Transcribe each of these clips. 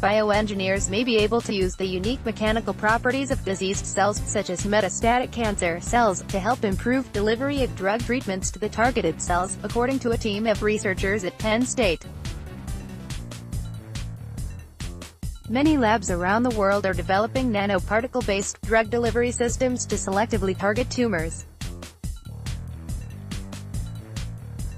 Bioengineers may be able to use the unique mechanical properties of diseased cells, such as metastatic cancer cells, to help improve delivery of drug treatments to the targeted cells, according to a team of researchers at Penn State. Many labs around the world are developing nanoparticle-based drug delivery systems to selectively target tumors.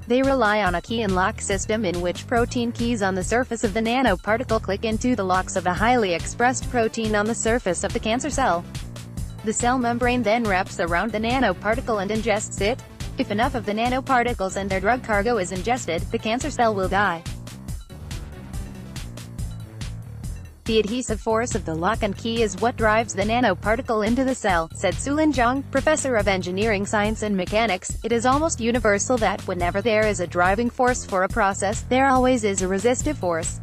They rely on a key and lock system in which protein keys on the surface of the nanoparticle click into the locks of a highly expressed protein on the surface of the cancer cell. The cell membrane then wraps around the nanoparticle and ingests it. If enough of the nanoparticles and their drug cargo is ingested, the cancer cell will die. The adhesive force of the lock and key is what drives the nanoparticle into the cell, said Sulin Zhang, professor of engineering science and mechanics. It is almost universal that whenever there is a driving force for a process, there always is a resistive force.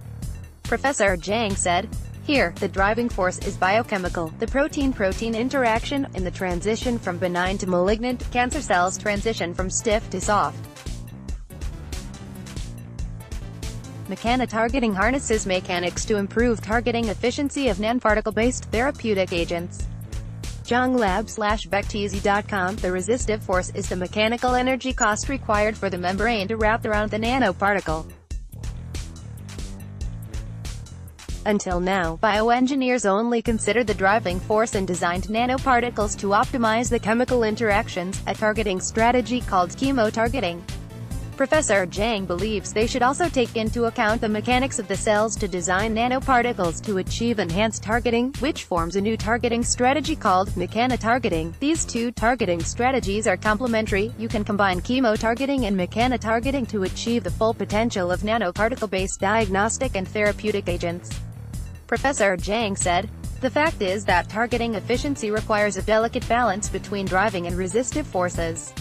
Professor Zhang said, "Here, the driving force is biochemical. The protein-protein interaction, in the transition from benign to malignant, cancer cells transition from stiff to soft. Mechanotargeting harnesses mechanics to improve targeting efficiency of nanoparticle-based therapeutic agents." Zhang Lab/Bectesi.com. The resistive force is the mechanical energy cost required for the membrane to wrap around the nanoparticle. Until now, bioengineers only considered the driving force and designed nanoparticles to optimize the chemical interactions, a targeting strategy called chemotargeting. Professor Zhang believes they should also take into account the mechanics of the cells to design nanoparticles to achieve enhanced targeting, which forms a new targeting strategy called mechanotargeting. These two targeting strategies are complementary. You can combine chemotargeting and mechanotargeting to achieve the full potential of nanoparticle-based diagnostic and therapeutic agents. Professor Zhang said, "The fact is that targeting efficiency requires a delicate balance between driving and resistive forces.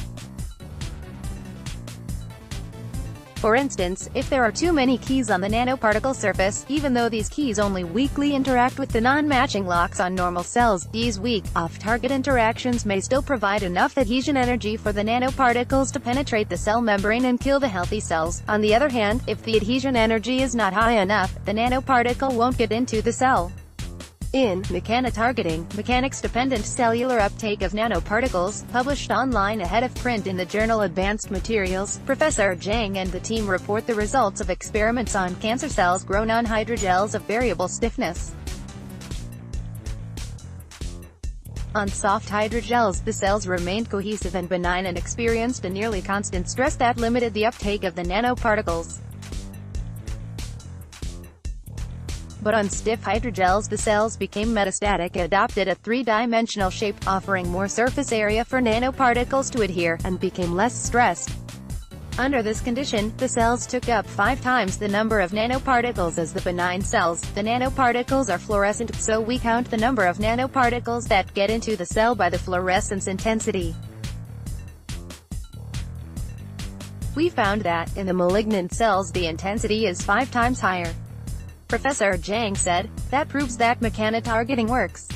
For instance, if there are too many keys on the nanoparticle surface, even though these keys only weakly interact with the non-matching locks on normal cells, these weak, off-target interactions may still provide enough adhesion energy for the nanoparticles to penetrate the cell membrane and kill the healthy cells. On the other hand, if the adhesion energy is not high enough, the nanoparticle won't get into the cell." In Mechanotargeting, Mechanics-Dependent Cellular Uptake of Nanoparticles, published online ahead of print in the journal Advanced Materials, Professor Zhang and the team report the results of experiments on cancer cells grown on hydrogels of variable stiffness. On soft hydrogels, the cells remained cohesive and benign and experienced a nearly constant stress that limited the uptake of the nanoparticles. But on stiff hydrogels, the cells became metastatic and adopted a three-dimensional shape, offering more surface area for nanoparticles to adhere, and became less stressed. Under this condition, the cells took up 5 times the number of nanoparticles as the benign cells. The nanoparticles are fluorescent, so we count the number of nanoparticles that get into the cell by the fluorescence intensity. We found that, in the malignant cells, the intensity is 5 times higher. Professor Zhang said, "That proves that mechanotargeting works."